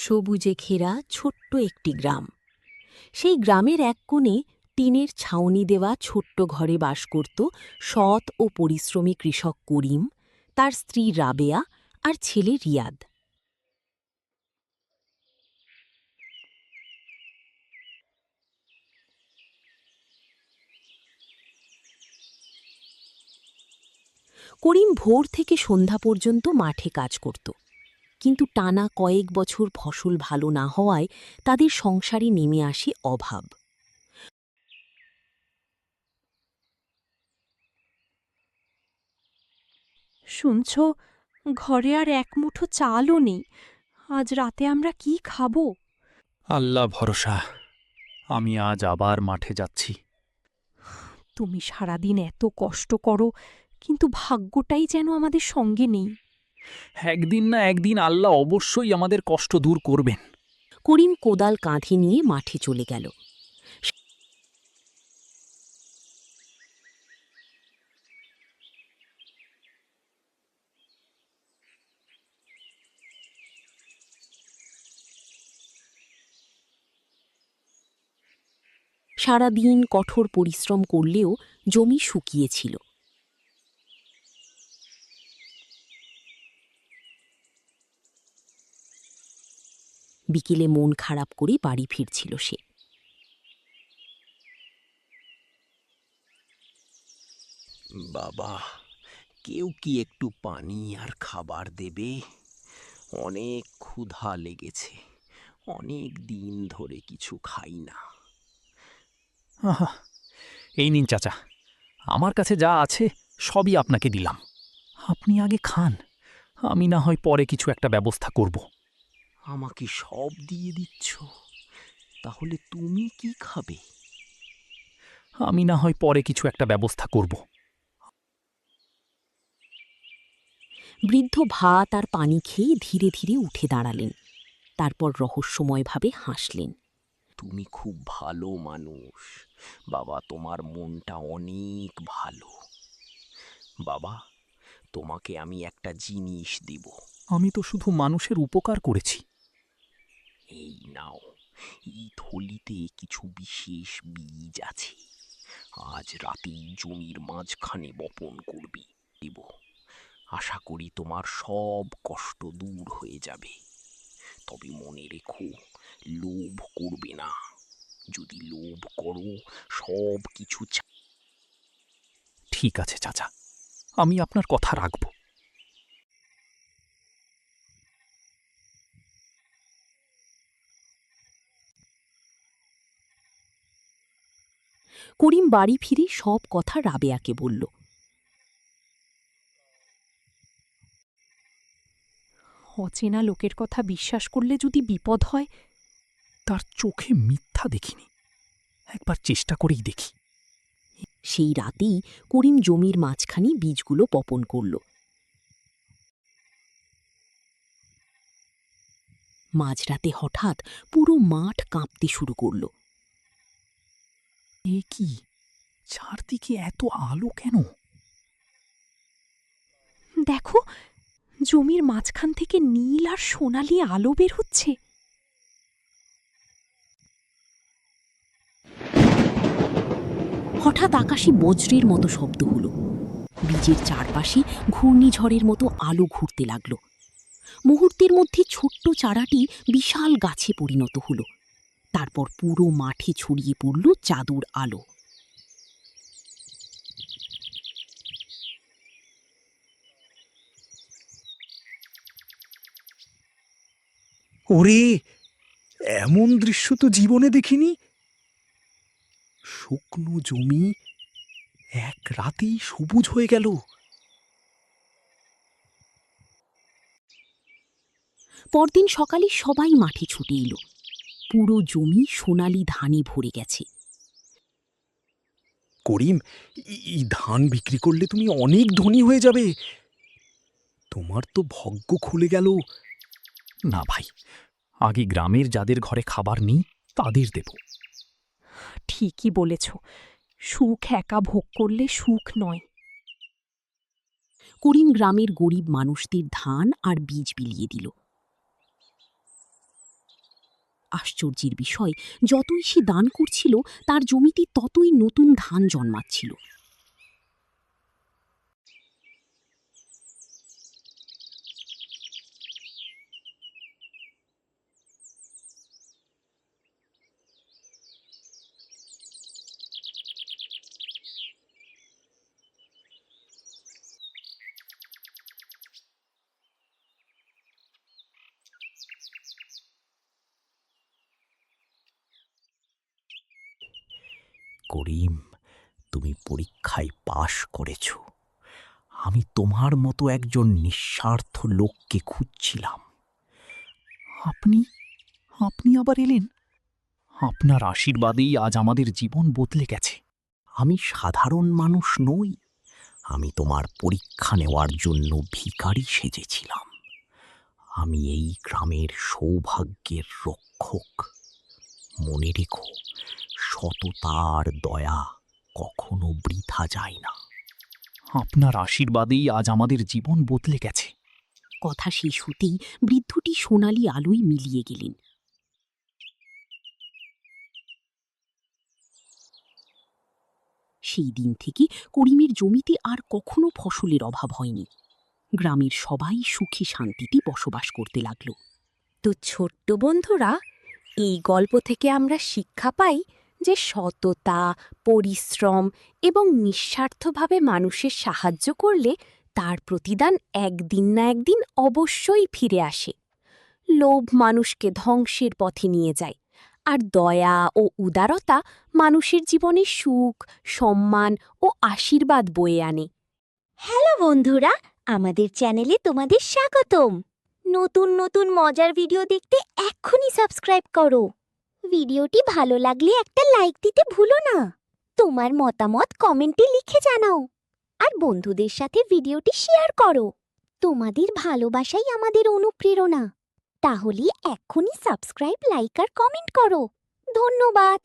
সবুজে ঘেরা ছোট্ট একটি গ্রাম। সেই গ্রামের এক কোণে টিনের ছাউনি দেওয়া ছোট্ট ঘরে বাস করত সৎ ও পরিশ্রমী কৃষক করিম, তার স্ত্রী রাবেয়া আর ছেলে রিয়াদ। করিম ভোর থেকে সন্ধ্যা পর্যন্ত মাঠে কাজ করত, কিন্তু টানা কয়েক বছর ফসল ভালো না হওয়ায় তাদের সংসারে নেমে আসে অভাব। শুনছ, ঘরে আর এক মুঠো চালও নেই। আজ রাতে আমরা কি খাবো? আল্লাহ ভরসা। আমি আজ আবার মাঠে যাচ্ছি। তুমি সারাদিন এত কষ্ট করো, কিন্তু ভাগ্যটাই যেন আমাদের সঙ্গে নেই। একদিন না একদিন আল্লাহ অবশ্যই আমাদের কষ্ট দূর করবেন। করিম কোদাল কাঁধে নিয়ে মাঠে চলে গেল। সারাদিন কঠোর পরিশ্রম করলেও জমি শুকিয়েছিল। বিকেলে মন খারাপ করে বাড়ি ফিরছিল সে। বাবা, কেউ কি একটু পানি আর খাবার দেবে? অনেক ক্ষুধা লেগেছে, অনেক দিন ধরে কিছু খাই না। আহা, এই নিন চাচা, আমার কাছে যা আছে সবই আপনাকে দিলাম। আপনি আগে খান, আমি না হয় পরে কিছু একটা ব্যবস্থা করব। আমাকে সব দিয়ে দিচ্ছ, তাহলে তুমি কি খাবে? আমি না হয় পরে কিছু একটা ব্যবস্থা করব। বৃদ্ধ ভাত আর পানি খেয়ে ধীরে ধীরে উঠে দাঁড়ালেন। তারপর রহস্যময়ভাবে হাসলেন। তুমি খুব ভালো মানুষ বাবা, তোমার মনটা অনেক ভালো। বাবা, তোমাকে আমি একটা জিনিস দিব। আমি তো শুধু মানুষের উপকার করেছি। এই নাও, এই থলিতে কিছু বিশেষ বীজ আছে। আজ রাতেই জমির মাঝখানে বপন করবি দিব। আশা করি তোমার সব কষ্ট দূর হয়ে যাবে। তবে মনে রেখো, লোভ করবে না। যদি লোভ করো, সব কিছু ঠিক আছে চাচা, আমি আপনার কথা রাখব। করিম বাড়ি ফিরে সব কথা রাবেয়াকে বলল। অচেনা লোকের কথা বিশ্বাস করলে যদি বিপদ হয়। তার চোখে মিথ্যা দেখিনি, একবার চেষ্টা করেই দেখি। সেই রাতেই করিম জমির মাঝখানে বীজগুলো বপন করল। মাঝরাতে হঠাৎ পুরো মাঠ কাঁপতে শুরু করল। এ কি, চারদিকে এত আলো কেন? দেখো, জমির মাঝখান থেকে নীল আর সোনালি আলো বের হচ্ছে। হঠাৎ আকাশে বজ্রের মতো শব্দ হলো। বীজের চারপাশে ঘূর্ণিঝড়ের মতো আলো ঘুরতে লাগল। মুহূর্তের মধ্যে ছোট্ট চারাটি বিশাল গাছে পরিণত হলো। তারপর পুরো মাঠে ছড়িয়ে পড়ল জাদুর আলো। ওরে, এমন দৃশ্য তো জীবনে দেখিনি। শুকনো জমি এক রাতেই সবুজ হয়ে গেল। পরদিন সকালে সবাই মাঠে ছুটে এলো। পুরো জমি সোনালি ধানে ভরে গেছে। করিম, এই ধান বিক্রি করলে তুমি অনেক ধনী হয়ে যাবে। তোমার তো ভাগ্য খুলে গেল। না ভাই, আগে গ্রামের যাদের ঘরে খাবার নেই তাদের দেব। ঠিকই বলেছ, সুখ একা ভোগ করলে সুখ নয়। করিম গ্রামের গরিব মানুষদের ধান আর বীজ বিলিয়ে দিল। আশ্চর্যের বিষয়, যতই সে দান করছিল তার জমিতে ততই নতুন ধান জন্মাচ্ছিল। করিম, তুমি পরীক্ষায় পাশ করেছ। আমি তোমার মতো একজন নিঃস্বার্থ লোককে খুঁজছিলাম। আপনি আপনি আবার এলেন? আপনার আশীর্বাদেই আজ আমাদের জীবন বদলে গেছে। আমি সাধারণ মানুষ নই, আমি তোমার পরীক্ষা নেওয়ার জন্য ভিখারি সেজেছিলাম। আমি এই গ্রামের সৌভাগ্যের রক্ষক। মনে রেখো, সততা আর দয়া কখনো বৃথা যায় না। আপনার আশীর্বাদেই আজ আমাদের জীবন বদলে গেছে। কথা শেষ হতেই বৃদ্ধটি সোনালি আলোয় মিলিয়ে গেলেন। সেই দিন থেকে করিমের জমিতে আর কখনো ফসলের অভাব হয়নি। গ্রামের সবাই সুখে শান্তিতে বসবাস করতে লাগল। তো ছোট্ট বন্ধুরা, এই গল্প থেকে আমরা শিক্ষা পাই যে সততা, পরিশ্রম এবং নিঃস্বার্থভাবে মানুষের সাহায্য করলে তার প্রতিদান একদিন না একদিন অবশ্যই ফিরে আসে। লোভ মানুষকে ধ্বংসের পথে নিয়ে যায়, আর দয়া ও উদারতা মানুষের জীবনে সুখ, সম্মান ও আশীর্বাদ বয়ে আনে। হ্যালো বন্ধুরা, আমাদের চ্যানেলে তোমাদের স্বাগতম। নতুন নতুন মজার ভিডিও দেখতে এক্ষুনি সাবস্ক্রাইব করো। ভিডিওটি ভালো লাগলে একটা লাইক দিতে ভুলো না। তোমার মতামত কমেন্টে লিখে জানাও, আর বন্ধুদের সাথে ভিডিওটি শেয়ার করো। তোমাদের ভালোবাসাই আমাদের অনুপ্রেরণা। তাহলে এক্ষুনি সাবস্ক্রাইব, লাইক আর কমেন্ট করো। ধন্যবাদ।